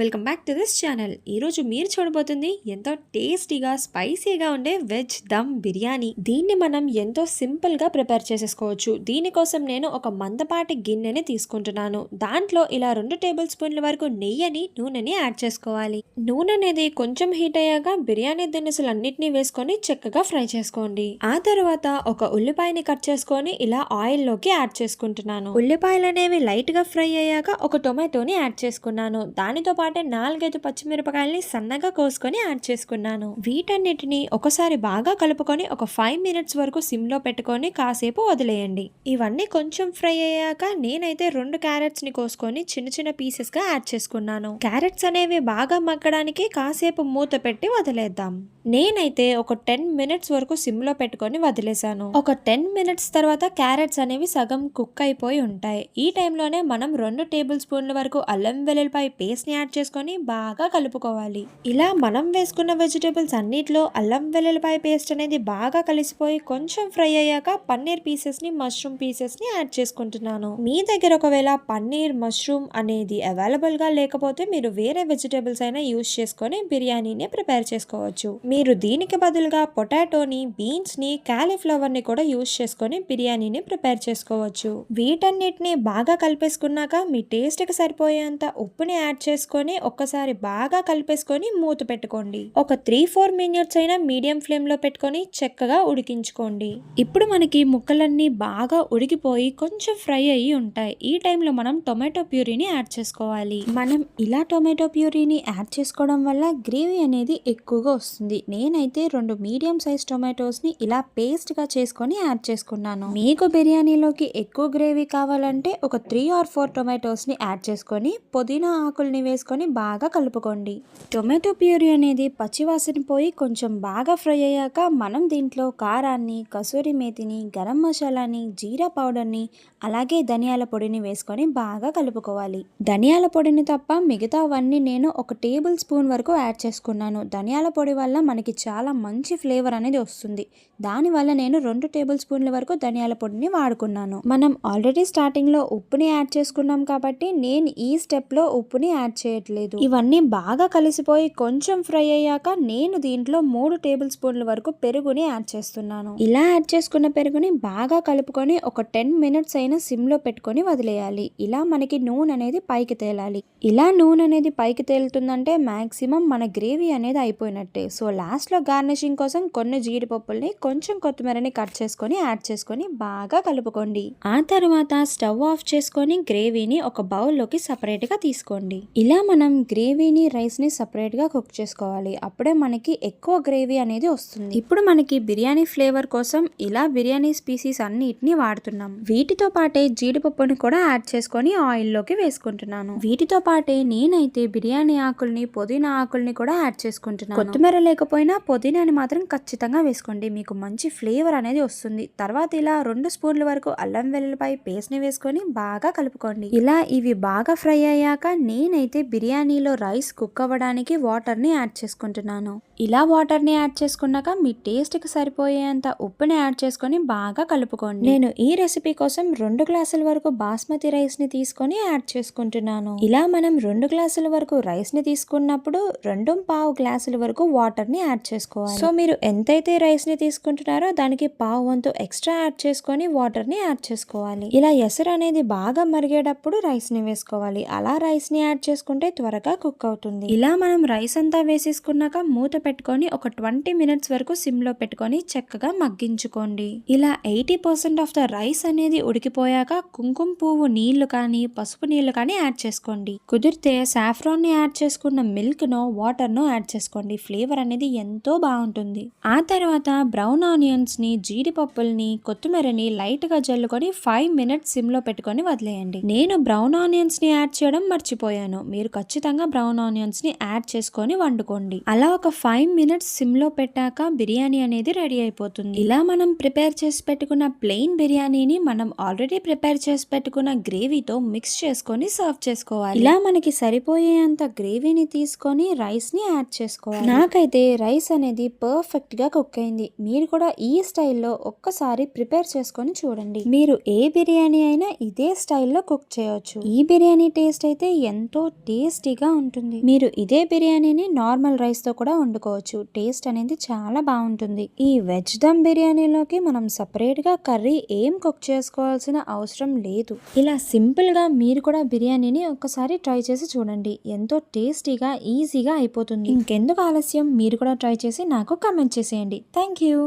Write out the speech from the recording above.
Welcome back to this channel. ఈరోజు మీరు చూడబోతుంది ఎంతో టేస్టీగా స్పైసీగా ఉండే వెజ్ దమ్ బిర్యానీ. దీన్ని మనం ఎంతో సింపుల్గా ప్రిపేర్ చేసేసుకోవచ్చు. దీనికోసం నేను ఒక మందపాటి గిన్నెని తీసుకుంటున్నాను. దాంట్లో ఇలా 2 టేబుల్ స్పూన్ల వరకు నెయ్యిని నూనెని యాడ్ చేసుకోవాలి. నూనె అనేది కొంచెం హీట్ అయ్యాక బిర్యానీ దినుసులన్నిటినీ వేసుకొని చక్కగా ఫ్రై చేసుకోండి. ఆ తర్వాత ఒక ఉల్లిపాయని కట్ చేసుకొని ఇలా ఆయిల్లోకి యాడ్ చేసుకుంటున్నాను. ఉల్లిపాయలు అనేవి లైట్గా ఫ్రై అయ్యాక ఒక టొమాటోని యాడ్ చేసుకున్నాను. దానితో పాటు 4-5 పచ్చిమిరపకాయల్ని సన్నగా కోసుకొని యాడ్ చేసుకున్నాను. వీటన్నిటిని ఒకసారి బాగా కలుపుకొని ఒక 5 మినిట్స్ వరకు సిమ్ లో పెట్టుకొని కాసేపు వదిలేయండి. ఇవన్నీ కొంచెం ఫ్రై అయ్యాక నేనైతే 2 క్యారెట్స్ ని కోసుకొని చిన్న చిన్న పీసెస్ గా యాడ్ చేసుకున్నాను. క్యారెట్స్ అనేవి బాగా మగ్గడానికి కాసేపు మూత పెట్టి వదిలేద్దాం. నేనైతే ఒక 10 మినిట్స్ వరకు సిమ్ లో పెట్టుకొని వదిలేసాను. ఒక 10 మినిట్స్ తర్వాత క్యారెట్స్ అనేవి సగం కుక్ అయిపోయి ఉంటాయి. ఈ టైంలోనే మనం 2 టేబుల్ స్పూన్ల వరకు అల్లం వెల్లుల్లిపాయ పేస్ట్ ని యాడ్ చేసుకొని బాగా కలుపుకోవాలి. ఇలా మనం వేసుకున్న వెజిటేబుల్స్ అన్నిట్లో అల్లం వెల్లుల్లిపాయ పేస్ట్ అనేది బాగా కలిసిపోయి కొంచెం ఫ్రై అయ్యాక పన్నీర్ పీసెస్ ని మష్రూమ్ పీసెస్ ని యాడ్ చేసుకుంటున్నాను. మీ దగ్గర ఒకవేళ పన్నీర్ మష్రూమ్ అనేది అవైలబుల్ గా లేకపోతే మీరు వేరే వెజిటేబుల్స్ అయినా యూజ్ చేసుకొని బిర్యానీని ప్రిపేర్ చేసుకోవచ్చు. మీరు దీనికి బదులుగా పొటాటోని, బీన్స్ ని, కాలీఫ్లవర్ ని కూడా యూజ్ చేసుకొని బిర్యానీని ప్రిపేర్ చేసుకోవచ్చు. వీటన్నిటిని బాగా కలిపేసుకున్నాక మీ టేస్ట్ కి సరిపోయేంత ఉప్పుని యాడ్ చేసుకొని ఒక్కసారి బాగా కలిపేసుకొని మూత పెట్టుకోండి. ఒక 3-4 మినిట్స్ అయినా మీడియం ఫ్లేమ్ లో పెట్టుకొని చక్కగా ఉడికించుకోండి. ఇప్పుడు మనకి ముక్కలన్నీ బాగా ఉడికిపోయి కొంచెం ఫ్రై అయ్యి ఉంటాయి. ఈ టైంలో మనం టొమాటో ప్యూరీని యాడ్ చేసుకోవాలి. మనం ఇలా టొమాటో ప్యూరీని యాడ్ చేసుకోవడం వల్ల గ్రేవీ అనేది ఎక్కువగా వస్తుంది. నేనైతే 2 మీడియం సైజ్ టొమాటోస్ ని ఇలా పేస్ట్ గా చేసుకొని యాడ్ చేసుకున్నాను. మీకు బిర్యానీలోకి ఎక్కువ గ్రేవీ కావాలంటే ఒక 3 or 4 టొమాటోస్ ని యాడ్ చేసుకొని పుదీనా ఆకుల్ని వేసుకొని బాగా కలుపుకోండి. టొమాటో ప్యూరీ అనేది పచ్చివాసన పోయి కొంచెం బాగా ఫ్రై అయ్యాక మనం దీంట్లో కారాన్ని, కసూరి మేతిని, గరం మసాలాని, జీరా పౌడర్ని, అలాగే ధనియాల పొడిని వేసుకొని బాగా కలుపుకోవాలి. ధనియాల పొడిని తప్ప మిగతావన్నీ నేను ఒక టేబుల్ స్పూన్ వరకు యాడ్ చేసుకున్నాను. ధనియాల పొడి వల్ల మనకి చాలా మంచి ఫ్లేవర్ అనేది వస్తుంది. దానివల్ల నేను 2 టేబుల్ స్పూన్ల వరకు ధనియాల పొడిని వాడుకున్నాను. మనం ఆల్రెడీ స్టార్టింగ్ లో ఉప్పుని యాడ్ చేసుకున్నాం కాబట్టి నేను ఈ స్టెప్ లో ఉప్పుని యాడ్ చేయట్లేదు. ఇవన్నీ బాగా కలిసిపోయి కొంచెం ఫ్రై అయ్యాక నేను దీంట్లో 3 టేబుల్ స్పూన్ల వరకు పెరుగుని యాడ్ చేస్తున్నాను. ఇలా యాడ్ చేసుకున్న పెరుగుని బాగా కలుపుకొని ఒక 10 మినిట్స్ అయినా సిమ్ లో పెట్టుకొని వదిలేయాలి. ఇలా మనకి నూనె అనేది పైకి తేలాలి. ఇలా నూనె అనేది పైకి తేలుతుందంటే మాక్సిమం మన గ్రేవీ అనేది అయిపోయినట్టే. సో లాస్ట్ లో గార్నిషింగ్ కోసం కొన్ని జీడిపప్పుల్ని, కొంచెం కొత్తిమీరని కట్ చేసుకొని యాడ్ చేసుకొని బాగా కలుపుకోండి. ఆ తర్వాత స్టవ్ ఆఫ్ చేసుకొని గ్రేవీని ఒక బౌల్లోకి సపరేట్ గా తీసుకోండి. ఇలా మనం గ్రేవీని, రైస్ ని సపరేట్ గా కుక్ చేసుకోవాలి. అప్పుడే మనకి ఎక్కువ గ్రేవీ అనేది వస్తుంది. ఇప్పుడు మనకి బిర్యానీ ఫ్లేవర్ కోసం ఇలా బిర్యానీ స్పీసీస్ అన్నిటిని వాడుతున్నాం. వీటితో పాటే జీడిపప్పుని కూడా యాడ్ చేసుకొని ఆయిల్ లోకి వేసుకుంటున్నాను. వీటితో పాటే నేనైతే బిర్యానీ ఆకుల్ని, పుదీనా ఆకుల్ని కూడా యాడ్ చేసుకుంటున్నాను. కొత్తిమీర లేకపోయినా పుదీనాని మాత్రం ఖచ్చితంగా వేసుకోండి. మీకు మంచి ఫ్లేవర్ అనేది వస్తుంది. తర్వాత ఇలా 2 స్పూన్ల వరకు అల్లం వెల్లుల్లిపాయ పేస్ట్ ని వేసుకొని బాగా కలుపుకోండి. ఇలా ఇవి బాగా ఫ్రై అయ్యాక నేనైతే బిర్యానీలో రైస్ కుక్ అవ్వడానికి వాటర్ ని యాడ్ చేసుకుంటున్నాను. ఇలా వాటర్ ని యాడ్ చేసుకున్నాక మీ టేస్ట్ కి సరిపోయేంత ఉప్పుని యాడ్ చేసుకొని బాగా కలుపుకోండి. నేను ఈ రెసిపీ కోసం 2 గ్లాసుల వరకు బాస్మతి రైస్ ని తీసుకొని యాడ్ చేసుకుంటున్నాను. ఇలా మనం 2 గ్లాసుల వరకు రైస్ ని తీసుకున్నప్పుడు 2.5 గ్లాసుల వరకు వాటర్ ని యాడ్ చేసుకోవాలి. సో మీరు ఎంతైతే రైస్ ని తీసుకుంటున్నారో దానికి పావు వంతు ఎక్స్ట్రా యాడ్ చేసుకొని వాటర్ ని యాడ్ చేసుకోవాలి. ఇలా ఎసరు అనేది బాగా మరిగేటప్పుడు రైస్ ని వేసుకోవాలి. అలా రైస్ ని యాడ్ చేసుకుంటే త్వరగా కుక్ అవుతుంది. ఇలా మనం రైస్ అంతా వేసేసుకున్నాక మూత పెట్టుకొని ఒక 20 మినిట్స్ వరకు సిమ్ లో పెట్టుకొని చక్కగా మగ్గించుకోండి. ఇలా 80% ఆఫ్ ద రైస్ అనేది ఉడికిపోయాక కుంకుమ పువ్వు నీళ్లు కానీ, పసుపు నీళ్లు కానీ యాడ్ చేసుకోండి. కుదిరితే సాఫ్రాన్ ని యాడ్ చేసుకున్న మిల్క్ నో, వాటర్ నో యాడ్ చేసుకోండి. ఫ్లేవర్ అనేది ఎంతో బాగుంటుంది. ఆ తర్వాత బ్రౌన్ ఆనియన్స్ ని, జీడిపప్పుల్ని, కొత్తిమీరని లైట్ గా జల్లుకొని 5 మినిట్స్ సిమ్ లో పెట్టుకొని వదిలేయండి. నేను బ్రౌన్ ఆనియన్స్ ని యాడ్ చేయడం మర్చిపోయాను. మీరు ఖచ్చితంగా బ్రౌన్ ఆనియన్స్ ని యాడ్ చేసుకొని వండుకోండి. అలా ఒక 5 మినిట్స్ సిమ్ లో పెట్టాక బిర్యానీ అనేది రెడీ అయిపోతుంది. ఇలా మనం ప్రిపేర్ చేసి పెట్టుకున్న ప్లెయిన్ బిర్యానీని మనం ఆల్రెడీ ప్రిపేర్ చేసి పెట్టుకున్న గ్రేవీతో మిక్స్ చేసుకొని సర్వ్ చేసుకోవాలి. ఇలా మనకి సరిపోయేంత గ్రేవీని తీసుకొని రైస్ ని యాడ్ చేసుకోవాలి. నాకైతే రైస్ అనేది పర్ఫెక్ట్గా కుక్ అయింది. మీరు కూడా ఈ స్టైల్లో ఒక్కసారి ప్రిపేర్ చేసుకొని చూడండి. మీరు ఏ బిర్యానీ అయినా ఇదే స్టైల్లో కుక్ చేయొచ్చు. ఈ బిర్యానీ టేస్ట్ అయితే ఎంతో టేస్టీగా ఉంటుంది. మీరు ఇదే బిర్యానీని నార్మల్ రైస్ తో కూడా వండుకోవచ్చు. టేస్ట్ అనేది చాలా బాగుంటుంది. ఈ వెజ్ దమ్ బిర్యానీలోకి మనం సపరేట్ గా కర్రీ ఏం కుక్ చేసుకోవాల్సిన అవసరం లేదు. ఇలా సింపుల్ గా మీరు కూడా బిర్యానీని ఒక్కసారి ట్రై చేసి చూడండి. ఎంతో టేస్టీగా ఈజీగా అయిపోతుంది. ఇంకెందుకు ఆలస్యం, మీరు కూడా ట్రై చేసి నాకు కామెంట్ చేసేయండి. Thank you.